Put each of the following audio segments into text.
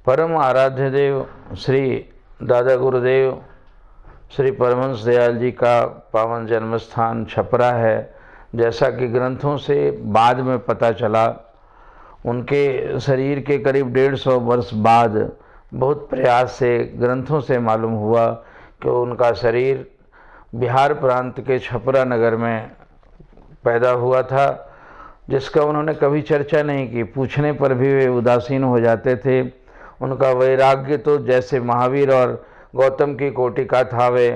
परम आराध्य देव श्री दादा गुरुदेव श्री परमहंस दयाल जी का पावन जन्म स्थान छपरा है। जैसा कि ग्रंथों से बाद में पता चला, उनके शरीर के करीब 150 वर्ष बाद बहुत प्रयास से ग्रंथों से मालूम हुआ कि उनका शरीर बिहार प्रांत के छपरा नगर में पैदा हुआ था, जिसका उन्होंने कभी चर्चा नहीं की। पूछने पर भी वे उदासीन हो जाते थे। उनका वैराग्य तो जैसे महावीर और गौतम की कोटि का था। वे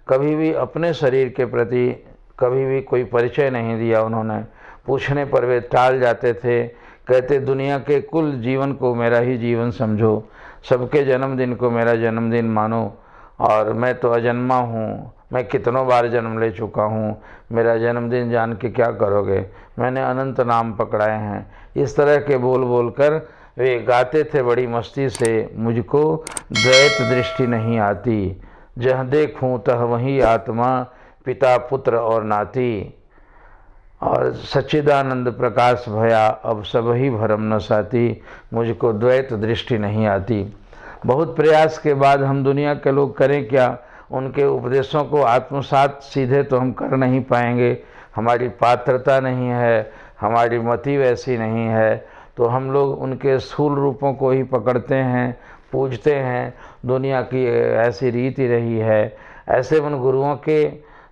कभी भी अपने शरीर के प्रति कभी भी कोई परिचय नहीं दिया। उन्होंने पूछने पर वे टाल जाते थे। कहते, दुनिया के कुल जीवन को मेरा ही जीवन समझो, सबके जन्मदिन को मेरा जन्मदिन मानो, और मैं तो अजन्मा हूँ, मैं कितनों बार जन्म ले चुका हूँ, मेरा जन्मदिन जान के क्या करोगे, मैंने अनंत नाम पकड़ाए हैं। इस तरह के बोल बोल कर वे गाते थे बड़ी मस्ती से। मुझको द्वैत दृष्टि नहीं आती, जहाँ देखूँ तह वही आत्मा, पिता पुत्र और नाती, और सच्चिदानंद प्रकाश भया अब सब ही भरम न साती, मुझको द्वैत दृष्टि नहीं आती। बहुत प्रयास के बाद हम दुनिया के लोग करें क्या, उनके उपदेशों को आत्मसात सीधे तो हम कर नहीं पाएंगे। हमारी पात्रता नहीं है, हमारी मति वैसी नहीं है, तो हम लोग उनके स्थूल रूपों को ही पकड़ते हैं, पूजते हैं। दुनिया की ऐसी रीति रही है। ऐसे उन गुरुओं के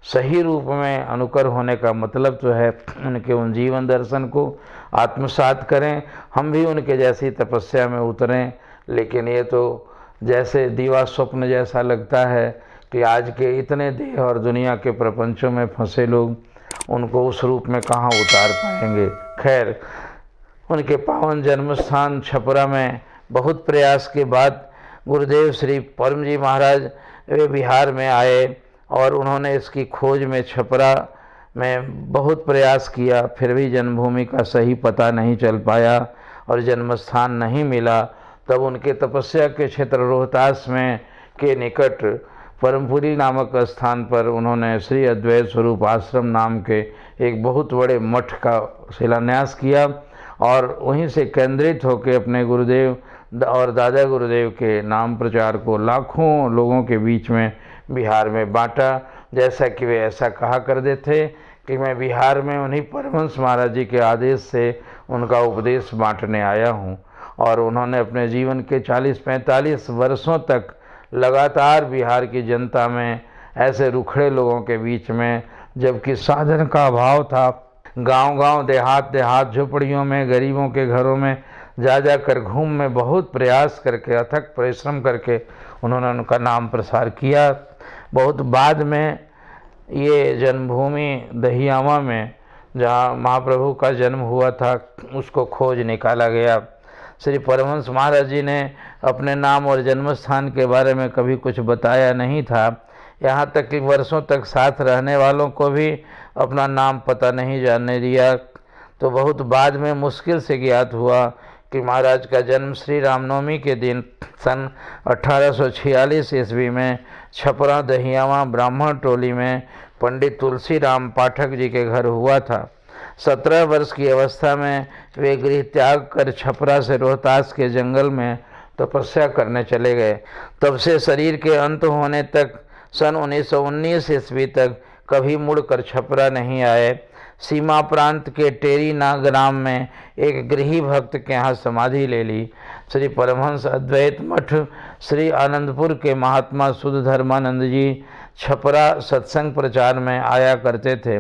सही रूप में अनुकर होने का मतलब तो है उनके उन जीवन दर्शन को आत्मसात करें, हम भी उनके जैसी तपस्या में उतरें। लेकिन ये तो जैसे दीवा स्वप्न जैसा लगता है कि आज के इतने देह और दुनिया के प्रपंचों में फंसे लोग उनको उस रूप में कहाँ उतार पाएंगे। खैर, उनके पावन जन्म स्थान छपरा में बहुत प्रयास के बाद गुरुदेव श्री परम जी महाराज वे बिहार में आए और उन्होंने इसकी खोज में छपरा में बहुत प्रयास किया। फिर भी जन्मभूमि का सही पता नहीं चल पाया और जन्म स्थान नहीं मिला। तब उनके तपस्या के क्षेत्र रोहतास में के निकट परमपुरी नामक स्थान पर उन्होंने श्री अद्वैत स्वरूप आश्रम नाम के एक बहुत बड़े मठ का शिलान्यास किया और वहीं से केंद्रित होकर अपने गुरुदेव और दादा गुरुदेव के नाम प्रचार को लाखों लोगों के बीच में बिहार में बांटा। जैसा कि वे ऐसा कहा करते थे कि मैं बिहार में उन्हीं परमहंस महाराज जी के आदेश से उनका उपदेश बांटने आया हूँ। और उन्होंने अपने जीवन के 40-45 वर्षों तक लगातार बिहार की जनता में, ऐसे रुखड़े लोगों के बीच में, जबकि साधन का अभाव था, गांव-गांव, देहात झोपड़ियों में, गरीबों के घरों में जा कर घूम में बहुत प्रयास करके, अथक परिश्रम करके उन्होंने उनका नाम प्रसार किया। बहुत बाद में ये जन्मभूमि दहियामा में, जहाँ महाप्रभु का जन्म हुआ था, उसको खोज निकाला गया। श्री परमहंस महाराज जी ने अपने नाम और जन्म स्थान के बारे में कभी कुछ बताया नहीं था। यहाँ तक कि वर्षों तक साथ रहने वालों को भी अपना नाम पता नहीं जानने दिया। तो बहुत बाद में मुश्किल से ज्ञात हुआ कि महाराज का जन्म श्री रामनवमी के दिन सन 1846 ईस्वी में छपरा दहियामा ब्राह्मण टोली में पंडित तुलसी राम पाठक जी के घर हुआ था। 17 वर्ष की अवस्था में वे गृह त्याग कर छपरा से रोहतास के जंगल में तपस्या करने चले गए। तब से शरीर के अंत होने तक सन 1919 ईस्वी तक कभी मुड़कर छपरा नहीं आए। सीमा प्रांत के टेरी ना ग्राम में एक गृही भक्त के यहाँ समाधि ले ली। श्री परमहंस अद्वैत मठ श्री आनंदपुर के महात्मा शुद्ध धर्मानंद जी छपरा सत्संग प्रचार में आया करते थे।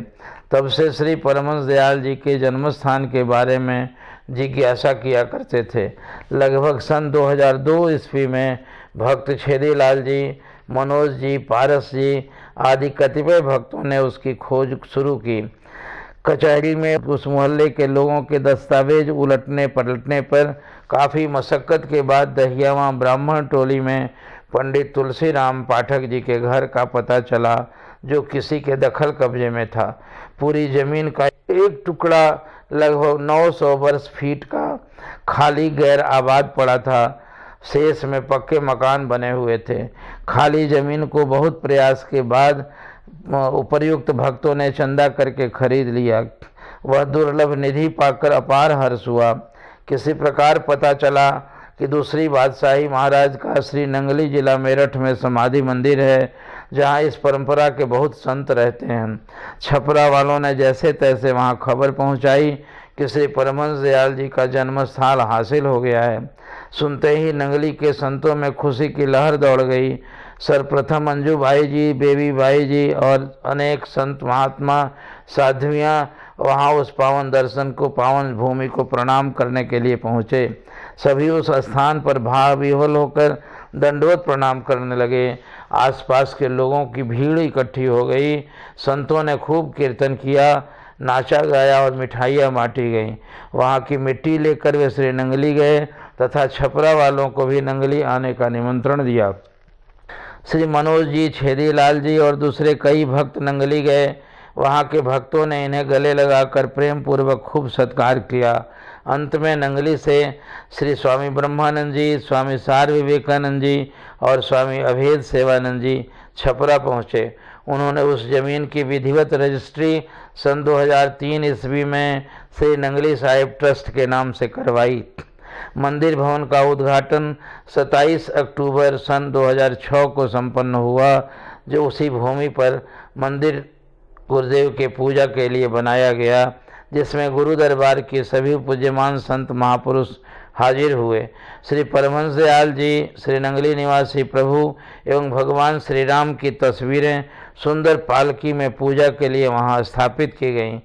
तब से श्री परमहंस दयाल जी के जन्म स्थान के बारे में जिज्ञासा किया करते थे। लगभग सन 2002 ईस्वी में भक्त छेदीलाल जी, मनोज जी, पारस जी आदि कतिपय भक्तों ने उसकी खोज शुरू की। कचहरी में उस मोहल्ले के लोगों के दस्तावेज उलटने पलटने पर काफ़ी मशक्क़त के बाद दहियामा ब्राह्मण टोली में पंडित तुलसी राम पाठक जी के घर का पता चला, जो किसी के दखल कब्जे में था। पूरी ज़मीन का एक टुकड़ा लगभग 900 वर्ष फीट का खाली गैर आबाद पड़ा था। शेष में पक्के मकान बने हुए थे। खाली ज़मीन को बहुत प्रयास के बाद उपर्युक्त भक्तों ने चंदा करके खरीद लिया। वह दुर्लभ निधि पाकर अपार हर्ष हुआ। किसी प्रकार पता चला कि दूसरी बादशाही महाराज का श्री नंगली जिला मेरठ में समाधि मंदिर है, जहाँ इस परंपरा के बहुत संत रहते हैं। छपरा वालों ने जैसे तैसे वहाँ खबर पहुँचाई कि श्री परमहंस दयाल जी का जन्म स्थान हासिल हो गया है। सुनते ही नंगली के संतों में खुशी की लहर दौड़ गई। सर्वप्रथम अंजू भाई जी, बेबी भाई जी और अनेक संत महात्मा साध्वियाँ वहाँ उस पावन दर्शन को, पावन भूमि को प्रणाम करने के लिए पहुँचे। सभी उस स्थान पर भाव विह्वल होकर दंडवत प्रणाम करने लगे। आसपास के लोगों की भीड़ इकट्ठी हो गई। संतों ने खूब कीर्तन किया, नाचा गाया और मिठाइयाँ बांटी गईं। वहाँ की मिट्टी लेकर वे श्री नंगली गए तथा छपरा वालों को भी नंगली आने का निमंत्रण दिया। श्री मनोज जी, छेदीलाल जी और दूसरे कई भक्त नंगली गए। वहाँ के भक्तों ने इन्हें गले लगाकर प्रेम पूर्वक खूब सत्कार किया। अंत में नंगली से श्री स्वामी ब्रह्मानंद जी, स्वामी सार विवेकानंद जी और स्वामी अभेद सेवानंद जी छपरा पहुँचे। उन्होंने उस जमीन की विधिवत रजिस्ट्री सन 2003 ईस्वी में श्री नंगली साहिब ट्रस्ट के नाम से करवाई। मंदिर भवन का उद्घाटन 27 अक्टूबर सन 2006 को संपन्न हुआ, जो उसी भूमि पर मंदिर गुरुदेव के पूजा के लिए बनाया गया, जिसमें गुरु दरबार के सभी पूज्यमान संत महापुरुष हाजिर हुए। श्री परमहंस दयाल जी, श्री नंगली निवासी प्रभु एवं भगवान श्री राम की तस्वीरें सुंदर पालकी में पूजा के लिए वहां स्थापित की गईं।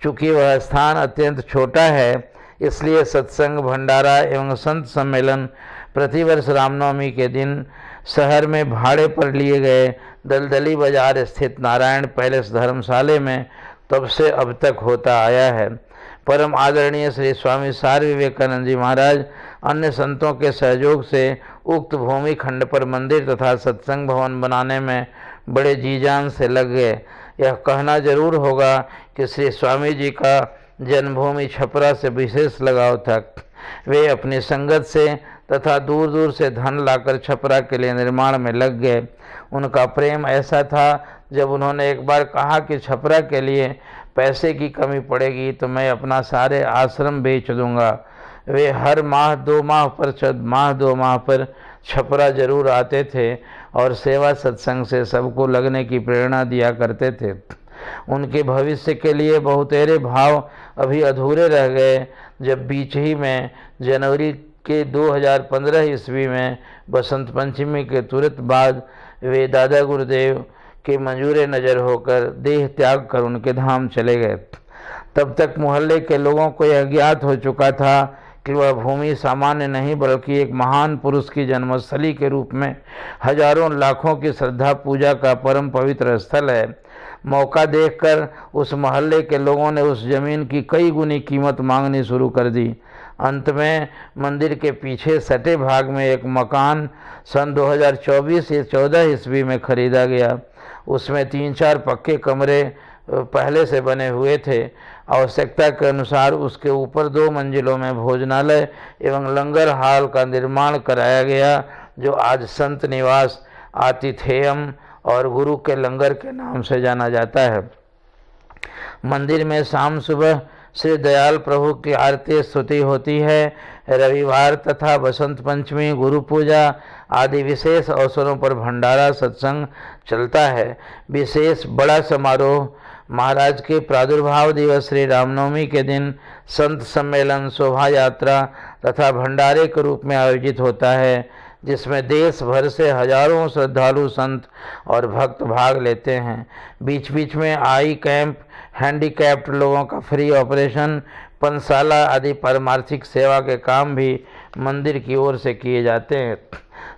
चूँकि वह स्थान अत्यंत छोटा है, इसलिए सत्संग, भंडारा एवं संत सम्मेलन प्रतिवर्ष रामनवमी के दिन शहर में भाड़े पर लिए गए दलदली बाजार स्थित नारायण पैलेस धर्मशाला में तब से अब तक होता आया है। परम आदरणीय श्री स्वामी सार विवेकानंद जी महाराज अन्य संतों के सहयोग से उक्त भूमि खंड पर मंदिर तथा सत्संग भवन बनाने में बड़े जी जान से लग गए। यह कहना जरूर होगा कि श्री स्वामी जी का जन्मभूमि छपरा से विशेष लगाव था। वे अपनी संगत से तथा दूर दूर से धन लाकर छपरा के लिए निर्माण में लग गए। उनका प्रेम ऐसा था, जब उन्होंने एक बार कहा कि छपरा के लिए पैसे की कमी पड़ेगी तो मैं अपना सारे आश्रम बेच दूंगा। वे हर माह 2 माह पर छपरा जरूर आते थे और सेवा सत्संग से सबको लगने की प्रेरणा दिया करते थे। उनके भविष्य के लिए बहुतेरे भाव अभी अधूरे रह गए, जब बीच ही में जनवरी के 2015 ईस्वी में बसंत पंचमी के तुरंत बाद वे दादा गुरुदेव के मंजूरे नज़र होकर देह त्याग कर उनके धाम चले गए। तब तक मोहल्ले के लोगों को यह ज्ञात हो चुका था कि वह भूमि सामान्य नहीं बल्कि एक महान पुरुष की जन्मस्थली के रूप में हजारों लाखों की श्रद्धा पूजा का परम पवित्र स्थल है। मौका देखकर उस मोहल्ले के लोगों ने उस जमीन की कई गुनी कीमत मांगनी शुरू कर दी। अंत में मंदिर के पीछे सटे भाग में एक मकान सन 2024 या 14 ईस्वी में खरीदा गया। उसमें 3-4 पक्के कमरे पहले से बने हुए थे। आवश्यकता के अनुसार उसके ऊपर 2 मंजिलों में भोजनालय एवं लंगर हाल का निर्माण कराया गया, जो आज संत निवास, आतिथेयम और गुरु के लंगर के नाम से जाना जाता है। मंदिर में शाम सुबह श्री दयाल प्रभु की आरती स्तुति होती है। रविवार तथा बसंत पंचमी, गुरु पूजा आदि विशेष अवसरों पर भंडारा सत्संग चलता है। विशेष बड़ा समारोह महाराज के प्रादुर्भाव दिवस श्री रामनवमी के दिन संत सम्मेलन, शोभा यात्रा तथा भंडारे के रूप में आयोजित होता है, जिसमें देश भर से हजारों श्रद्धालु संत और भक्त भाग लेते हैं। बीच बीच में आई कैंप, हैंडीकैप्ड लोगों का फ्री ऑपरेशन, पंचशाला आदि पारमार्थिक सेवा के काम भी मंदिर की ओर से किए जाते हैं।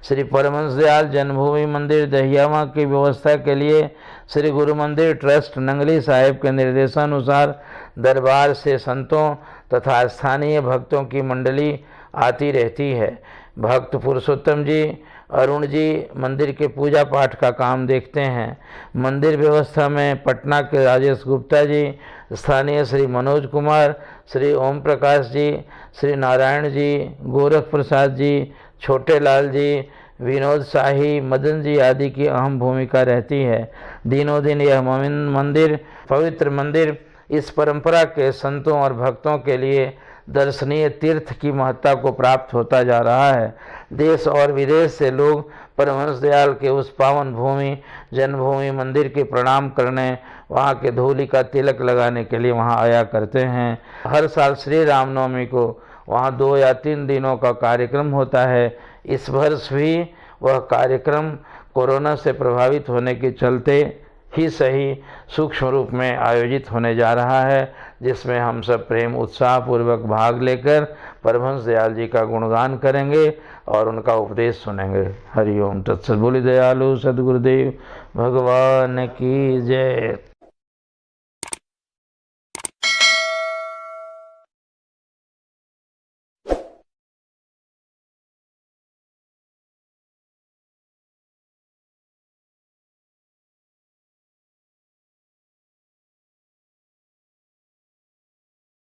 श्री परमहंस दयाल जन्मभूमि मंदिर दहियामा की व्यवस्था के लिए श्री गुरु मंदिर ट्रस्ट नंगली साहिब के निर्देशानुसार दरबार से संतों तथा स्थानीय भक्तों की मंडली आती रहती है। भक्त पुरुषोत्तम जी, अरुण जी मंदिर के पूजा पाठ का काम देखते हैं। मंदिर व्यवस्था में पटना के राजेश गुप्ता जी, स्थानीय श्री मनोज कुमार, श्री ओम प्रकाश जी, श्री नारायण जी, गोरख प्रसाद जी, छोटे लाल जी, विनोद शाही, मदन जी आदि की अहम भूमिका रहती है। दिनों दिन यह मंदिर, पवित्र मंदिर, इस परंपरा के संतों और भक्तों के लिए दर्शनीय तीर्थ की महत्ता को प्राप्त होता जा रहा है। देश और विदेश से लोग परमहंस दयाल के उस पावन भूमि जन्मभूमि मंदिर के प्रणाम करने, वहाँ के धूलि का तिलक लगाने के लिए वहाँ आया करते हैं। हर साल श्री रामनवमी को वहाँ 2 या 3 दिनों का कार्यक्रम होता है। इस वर्ष भी वह कार्यक्रम कोरोना से प्रभावित होने के चलते ही सही सूक्ष्म रूप में आयोजित होने जा रहा है, जिसमें हम सब प्रेम उत्साह पूर्वक भाग लेकर परमहंस दयाल जी का गुणगान करेंगे और उनका उपदेश सुनेंगे। हरि ओम तत्सत। बोले दयालु सद्गुरुदेव भगवान की जय।